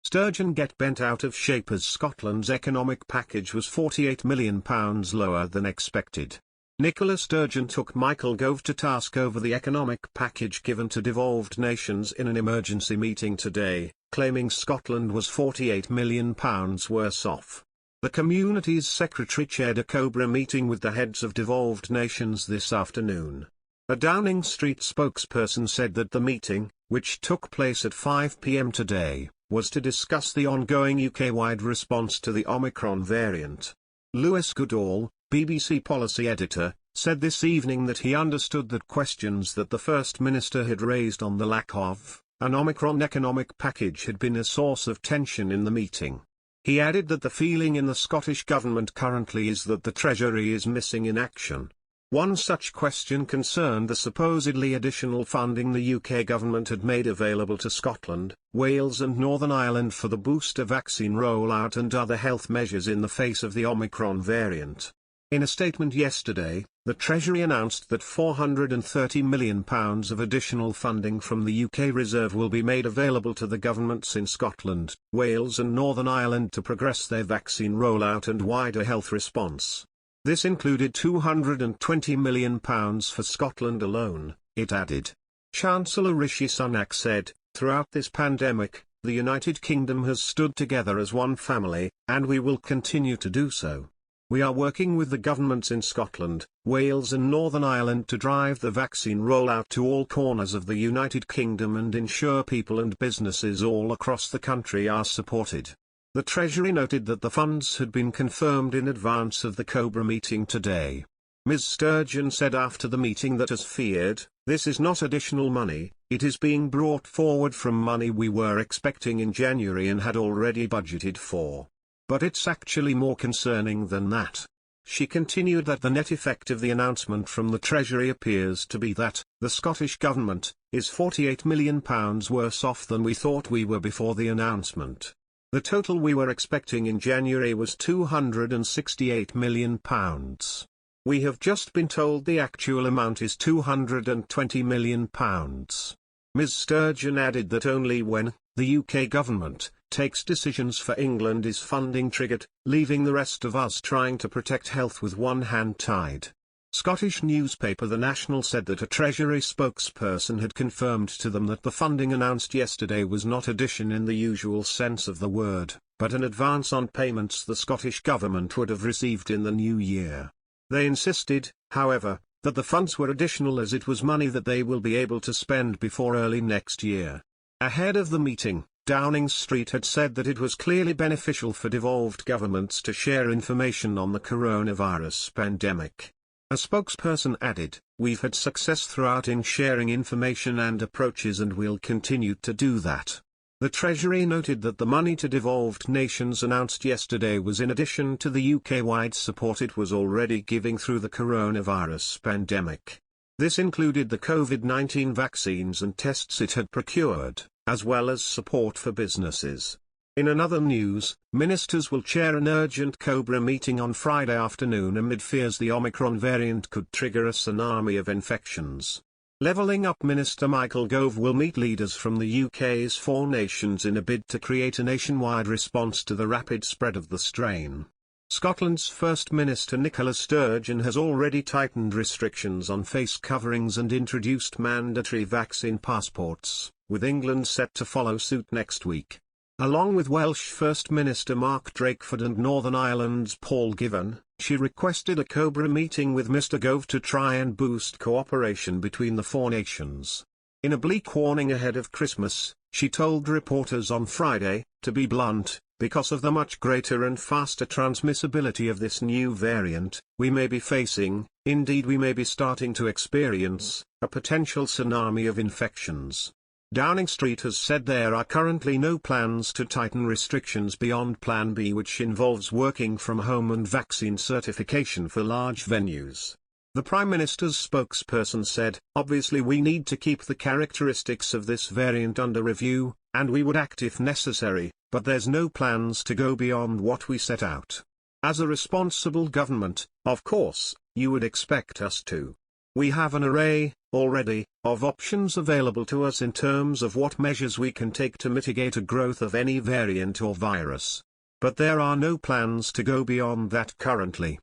Sturgeon get bent out of shape as Scotland's economic package was £48 million lower than expected. Nicola Sturgeon took Michael Gove to task over the economic package given to devolved nations in an emergency meeting today, claiming Scotland was £48 million worse off. The Communities Secretary chaired a Cobra meeting with the heads of devolved nations this afternoon. A Downing Street spokesperson said that the meeting, which took place at 5 p.m. today, was to discuss the ongoing UK-wide response to the Omicron variant. Lewis Goodall, BBC policy editor, said this evening that he understood that questions that the First Minister had raised on the lack of an Omicron economic package had been a source of tension in the meeting. He added that the feeling in the Scottish Government currently is that the Treasury is missing in action. One such question concerned the supposedly additional funding the UK government had made available to Scotland, Wales and Northern Ireland for the booster vaccine rollout and other health measures in the face of the Omicron variant. In a statement yesterday, the Treasury announced that £430 million of additional funding from the UK Reserve will be made available to the governments in Scotland, Wales and Northern Ireland to progress their vaccine rollout and wider health response. This included £220 million for Scotland alone, it added. Chancellor Rishi Sunak said, "Throughout this pandemic, the United Kingdom has stood together as one family, and we will continue to do so. We are working with the governments in Scotland, Wales and Northern Ireland to drive the vaccine rollout to all corners of the United Kingdom and ensure people and businesses all across the country are supported." The Treasury noted that the funds had been confirmed in advance of the Cobra meeting today. Ms. Sturgeon said after the meeting that as feared, this is not additional money, it is being brought forward from money we were expecting in January and had already budgeted for. But it's actually more concerning than that. She continued that the net effect of the announcement from the Treasury appears to be that the Scottish Government is £48 million worse off than we thought we were before the announcement. The total we were expecting in January was £268 million. We have just been told the actual amount is £220 million. Ms. Sturgeon added that only when the UK government takes decisions for England is funding triggered, leaving the rest of us trying to protect health with one hand tied. Scottish newspaper The National said that a Treasury spokesperson had confirmed to them that the funding announced yesterday was not addition in the usual sense of the word, but an advance on payments the Scottish Government would have received in the new year. They insisted, however, that the funds were additional as it was money that they will be able to spend before early next year. Ahead of the meeting, Downing Street had said that it was clearly beneficial for devolved governments to share information on the coronavirus pandemic. A spokesperson added, "We've had success throughout in sharing information and approaches and we'll continue to do that." The Treasury noted that the money to devolved nations announced yesterday was in addition to the UK-wide support it was already giving through the coronavirus pandemic. This included the COVID-19 vaccines and tests it had procured, as well as support for businesses. In another news, ministers will chair an urgent Cobra meeting on Friday afternoon amid fears the Omicron variant could trigger a tsunami of infections. Levelling Up Minister Michael Gove will meet leaders from the UK's 4 nations in a bid to create a nationwide response to the rapid spread of the strain. Scotland's First Minister Nicola Sturgeon has already tightened restrictions on face coverings and introduced mandatory vaccine passports, with England set to follow suit next week. Along with Welsh First Minister Mark Drakeford and Northern Ireland's Paul Givan, she requested a Cobra meeting with Mr Gove to try and boost cooperation between the 4 nations. In a bleak warning ahead of Christmas, she told reporters on Friday, "To be blunt, because of the much greater and faster transmissibility of this new variant, we may be facing, indeed we may be starting to experience, a potential tsunami of infections." Downing Street has said there are currently no plans to tighten restrictions beyond Plan B, which involves working from home and vaccine certification for large venues. The Prime Minister's spokesperson said, "Obviously we need to keep the characteristics of this variant under review, and we would act if necessary, but there's no plans to go beyond what we set out. As a responsible government, of course, you would expect us to. We have an array, already, of options available to us in terms of what measures we can take to mitigate a growth of any variant or virus. But there are no plans to go beyond that currently.